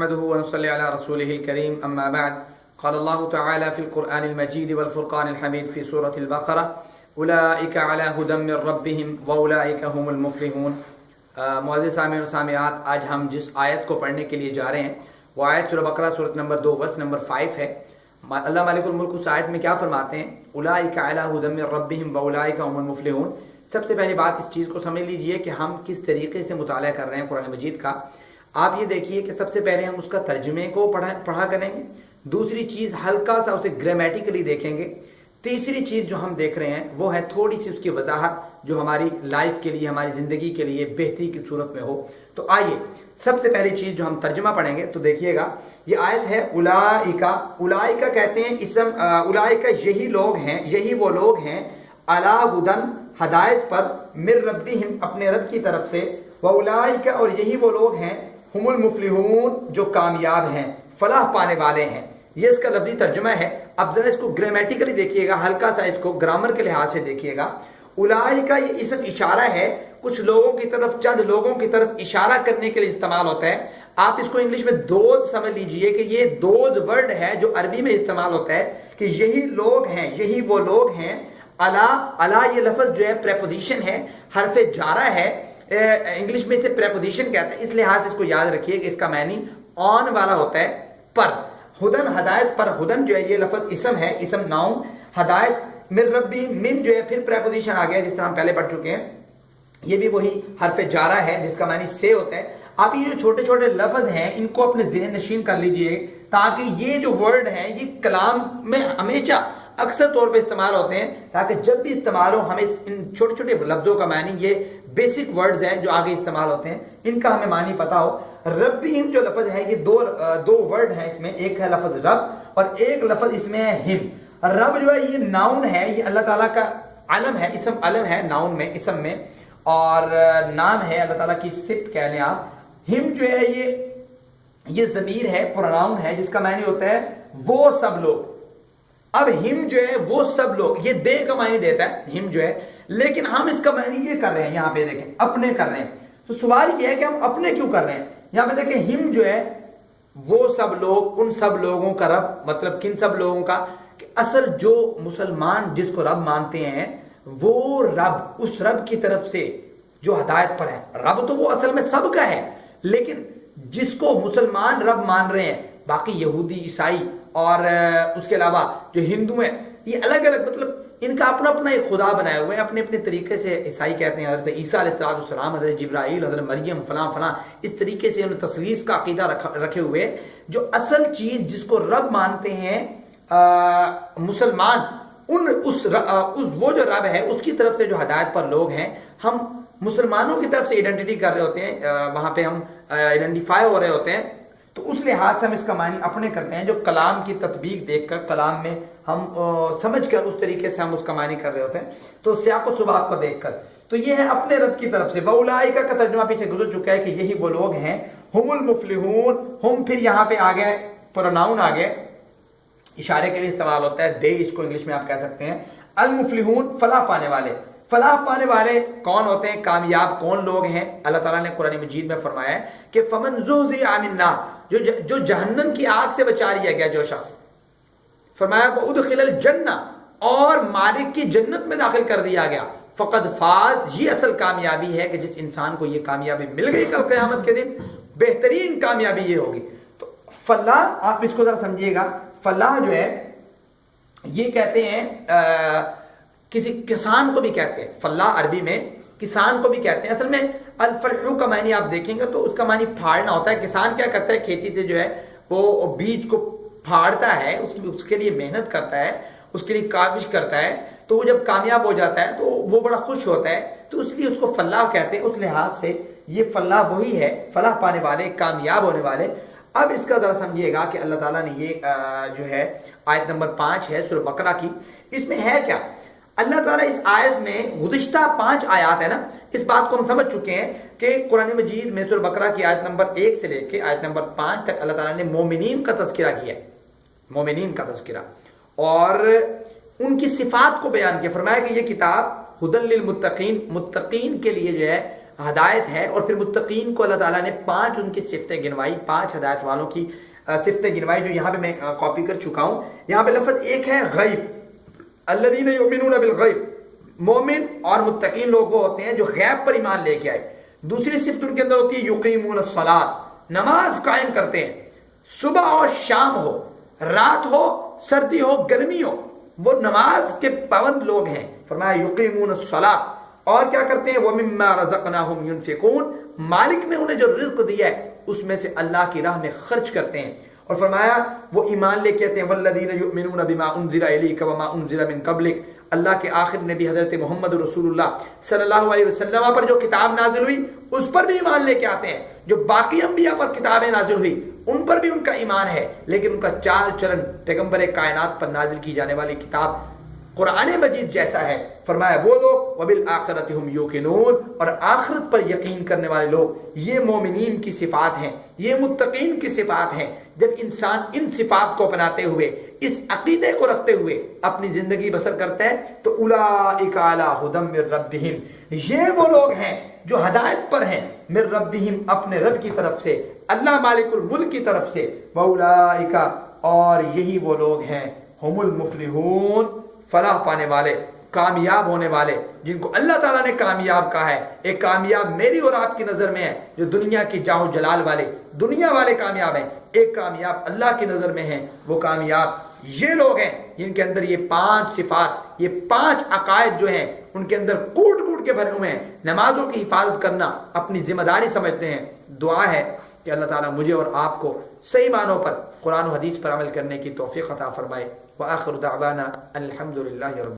نحمده ونصلي على رسوله الكريم أما بعد قال الله تعالى في القرآن المجيد والفرقان الحميد في سورة البقرة أولئك على هدى من ربهم وأولئك هم المفلحون. معزز سامعین و سامعات، آج ہم جس آیت کو پڑھنے کے لیے جا رہے ہیں وہ آیت سورہ بقرہ سورۃ نمبر 2 ورس نمبر 5 ہے. اللہ مالک الملک اس آیت میں کیا فرماتے ہیں؟ اولئک علی ھدی من ربہم واولئک هم المفلحون. سب سے پہلی بات اس چیز کو سمجھ لیجئے کہ ہم کس طریقے سے مطالعہ کر رہے ہیں قرآن مجید کا. آپ یہ دیکھیے کہ سب سے پہلے ہم اس کا ترجمے کو پڑھا کریں گے. دوسری چیز ہلکا سا اسے گرامیٹیکلی دیکھیں گے. تیسری چیز جو ہم دیکھ رہے ہیں وہ ہے تھوڑی سی اس کی وضاحت جو ہماری لائف کے لیے، ہماری زندگی کے لیے بہتری کی صورت میں ہو. تو آئیے سب سے پہلی چیز جو ہم ترجمہ پڑھیں گے تو دیکھیے گا یہ آیت ہے اولائکا. اولائکا کہتے ہیں اسم، اولائکا یہی لوگ ہیں، یہی وہ لوگ ہیں علی ہدن ہدایت پر، من ربہم اپنے رب کی طرف سے، واولائکا اور یہی وہ لوگ ہیں ہم المفلحون جو کامیاب ہیں، فلاح پانے والے ہیں. یہ اس کا لفظی ترجمہ ہے. اب ذرا اس کو گرامیٹیکلی دیکھیے گا، ہلکا سا اس کو گرامر کے لحاظ سے دیکھیے گا. اولئک یہ اسم اشارہ ہے، کچھ لوگوں کی طرف، چند لوگوں کی طرف اشارہ کرنے کے لیے استعمال ہوتا ہے. آپ اس کو انگلش میں دوز سمجھ لیجئے کہ یہ دوز ورڈ ہے جو عربی میں استعمال ہوتا ہے کہ یہی لوگ ہیں، یہی وہ لوگ ہیں. الا یہ لفظ جو ہے پریپوزیشن ہے، حرف جارہ ہے. انگلش میں اسے پریپوزیشن کہتے ہیں، اس لحاظ سے اس کو یاد رکھیے کہ اس کا معنی آن والا ہوتا ہے، پر. ہدن ہدایت پر، ہدن جو ہے یہ لفظ اسم ہے، اسم ناؤن. ہدایت من ربی، من جو ہے پھر پریپوزیشن آ گیا جس طرح ہم پہلے پڑھ چکے ہیں. یہ بھی وہی حرف جارہ ہے جس کا معنی سے ہوتا ہے. آپ یہ جو چھوٹے چھوٹے لفظ ہیں ان کو اپنے ذہن نشین کر لیجئے تاکہ یہ جو ورڈ ہیں یہ کلام میں ہمیشہ اکثر طور پہ استعمال ہوتے ہیں، تاکہ جب بھی استعمال ہو ہمیں ان چھوٹے چھوٹے لفظوں کا معنی، یہ بیسک ورڈز ہیں جو آگے استعمال ہوتے ہیں، ان کا ہمیں معنی پتا ہو. ربہم جو لفظ ہے یہ دو ورڈ ہیں اس میں، ایک ہے لفظ رب اور ایک لفظ اس میں ہے ہم. رب جو ہے یہ ناؤن ہے، یہ اللہ تعالیٰ کا علم ہے، اسم علم ہے ناؤن میں، اسم میں، اور نام ہے اللہ تعالیٰ کی صفت کہہ لیں آپ. ہم جو ہے یہ ضمیر ہے، پروناؤن ہے جس کا معنی ہوتا ہے وہ سب لوگ. اب ہم جو ہے وہ سب لوگ، یہ دے کا معنی دیتا ہے ہم جو ہے، لیکن ہم اس کا معنی یہ کر رہے ہیں، یہاں پہ دیکھیں اپنے کر رہے ہیں. تو سوال یہ ہے کہ ہم اپنے کیوں کر رہے ہیں؟ یہاں پہ دیکھیں ہم جو ہے وہ سب لوگ، ان سب لوگوں کا رب، مطلب کن سب لوگوں کا؟ کہ اصل جو مسلمان جس کو رب مانتے ہیں وہ رب، اس رب کی طرف سے جو ہدایت پر ہے. رب تو وہ اصل میں سب کا ہے، لیکن جس کو مسلمان رب مان رہے ہیں، باقی یہودی، عیسائی اور اس کے علاوہ جو ہندو ہیں، یہ الگ الگ، مطلب ان کا اپنا اپنا ایک خدا بنائے ہوئے ہیں اپنے اپنے طریقے سے. عیسائی کہتے ہیں حضرت عیسیٰ علیہ السلام، حضرت جبرائیل، حضرت مریم، فلاں فلاں، اس طریقے سے انہوں نے تثلیث کا عقیدہ رکھے ہوئے. جو اصل چیز جس کو رب مانتے ہیں مسلمان، وہ جو رب ہے اس کی طرف سے جو ہدایت پر لوگ ہیں، ہم مسلمانوں کی طرف سے آئیڈینٹی کر رہے ہوتے ہیں، وہاں پہ ہم آئیڈینٹیفائی ہو رہے ہوتے ہیں. تو اس لحاظ سے ہم اس کا معنی اپنے کرتے ہیں، جو کلام کی تطبیق دیکھ کر، کلام میں ہم سمجھ کر اس طریقے سے ہم اس کا معنی کر رہے ہوتے ہیں. تو سیاق و سباق کو دیکھ کر، تو یہ ہے اپنے رب کی طرف سے. واولئک کا ترجمہ پیچھے گزر چکا ہے کہ یہی وہ لوگ ہیں ہم المفلحون. ہم پھر یہاں پہ آ گئے، پروناؤن آ گئے، اشارے کے لیے استعمال ہوتا ہے، دے اس کو انگلش میں آپ کہہ سکتے ہیں. المفلحون فلاح پانے والے. فلاح پانے والے کون ہوتے ہیں؟ کامیاب کون لوگ ہیں؟ اللہ تعالیٰ نے قرآن مجید میں فرمایا ہے کہ فمن زحزح عن النار، جو جہنم کی آگ سے بچا لیا گیا جو شخص، فرمایا وادخل الجنہ، اور مالک کی جنت میں داخل کر دیا گیا، فقد فاز، یہ اصل کامیابی ہے کہ جس انسان کو یہ کامیابی مل گئی کل قیامت کے دن، بہترین کامیابی یہ ہوگی. تو فلاح، آپ اس کو ذرا سمجھیے گا، فلاح جو ہے یہ کہتے ہیں کسی کسان کو بھی کہتے ہیں، فلاح عربی میں کسان کو بھی کہتے ہیں. اصل میں الفلح کا معنی آپ دیکھیں گے تو اس کا معنی پھاڑنا ہوتا ہے. کسان کیا کرتا ہے؟ کھیتی سے جو ہے وہ بیج کو پھاڑتا ہے، اس کے لیے محنت کرتا ہے، اس کے لیے کاوش کرتا ہے. تو وہ جب کامیاب ہو جاتا ہے تو وہ بڑا خوش ہوتا ہے، تو اس لیے اس کو فلاح کہتے ہیں. اس لحاظ سے یہ فلاح وہی ہے، فلاح پانے والے، کامیاب ہونے والے. اب اس کا ذرا سمجھیے گا کہ اللہ تعالیٰ نے یہ جو ہے آیت نمبر 5 ہے سورہ بقرہ کی، اس میں ہے کیا؟ اللہ تعالیٰ اس آیت میں گزشتہ 5 آیات ہے نا، اس بات کو ہم سمجھ چکے ہیں کہ قرآن مجید میں سورہ بقرہ کی آیت نمبر 1 سے لے کے آیت نمبر 5 تک اللہ تعالیٰ نے مومنین کا تذکرہ کیا ہے، مومنین کا تذکرہ، اور ان کی صفات کو بیان کیا. فرمایا کہ یہ کتاب ہدی للمتقین، متقین کے لیے جو ہے ہدایت ہے، اور پھر متقین کو اللہ تعالیٰ نے 5 ان کی صفتیں گنوائی، 5 ہدایت والوں کی صفتیں گنوائی، جو یہاں پہ میں کاپی کر چکا ہوں۔ یہاں پہ لفظ ایک ہے غیب، الذین یؤمنون بالغیب، مومن اور متقین لوگ وہ ہوتے ہیں جو غیب پر ایمان لے کے آئے۔ دوسری صفت ان کے اندر ہوتی ہے یقیمون الصلاۃ، نماز قائم کرتے ہیں، صبح ہو شام ہو، رات ہو سردی ہو گرمی ہو، وہ نماز کے پابند لوگ ہیں۔ فرمایا یقیمون الصلاۃ، اور کیا کرتے ہیں وَمِمَّا رَزَقْنَاهُمْ يُنْفِقُونَ، مالک نے انہیں جو رزق دیا ہے اس میں سے اللہ کی راہ میں خرچ کرتے ہیں۔ اور فرمایا وہ ایمان لے کے آتے ہیں وَالَّذِينَ يُؤْمِنُونَ بِمَا أُنزِلَ إِلَيْكَ وَمَا أُنزِلَ مِن قَبْلِكَ، اللہ کے آخر نبی حضرت محمد رسول اللہ صلی اللہ علیہ وسلم پر جو کتاب نازل ہوئی اس پر بھی ایمان لے کے آتے ہیں۔ جو باقی انبیاء پر کتابیں نازل ہوئی ان پر بھی ان کا ایمان ہے، لیکن ان کا چال چلن پیغمبر کائنات پر نازل کی جانے والی کتاب قرآن مجید جیسا ہے۔ فرمایا وہ لوگ وَبِالْآخِرَةِ هُمْ يُوقِنُونَ، اور آخرت پر یقین کرنے والے لوگ، یہ مومنین کی صفات ہیں، یہ متقین کی صفات ہیں۔ جب انسان ان صفات کو اپناتے ہوئے، اس عقیدے کو رکھتے ہوئے اپنی زندگی بسر کرتا ہے تو اولئک علی ھدی من ربہم، یہ وہ لوگ ہیں جو ہدایت پر ہیں، من ربہم، اپنے رب کی طرف سے، اللہ مالک الملک کی طرف سے، واولئک، اور یہی وہ لوگ ہیں، ہم المفلحون، فلاح پانے والے، کامیاب ہونے والے، جن کو اللہ تعالیٰ نے کامیاب کہا ہے۔ ایک کامیاب میری اور آپ کی نظر میں ہے جو دنیا کی جاہ و جلال والے، دنیا والے کامیاب ہیں، ایک کامیاب اللہ کی نظر میں ہیں، وہ کامیاب یہ لوگ ہیں جن کے اندر یہ 5 صفات، یہ 5 عقائد جو ہیں ان کے اندر کوٹ کوٹ کے بھرے ہوئے ہیں۔ نمازوں کی حفاظت کرنا اپنی ذمہ داری سمجھتے ہیں۔ دعا ہے کہ اللہ تعالیٰ مجھے اور آپ کو صحیح معنوں پر قرآن و حدیث پر عمل کرنے کی توفیق عطا فرمائے۔ وآخر دعوانا الحمد للہ رب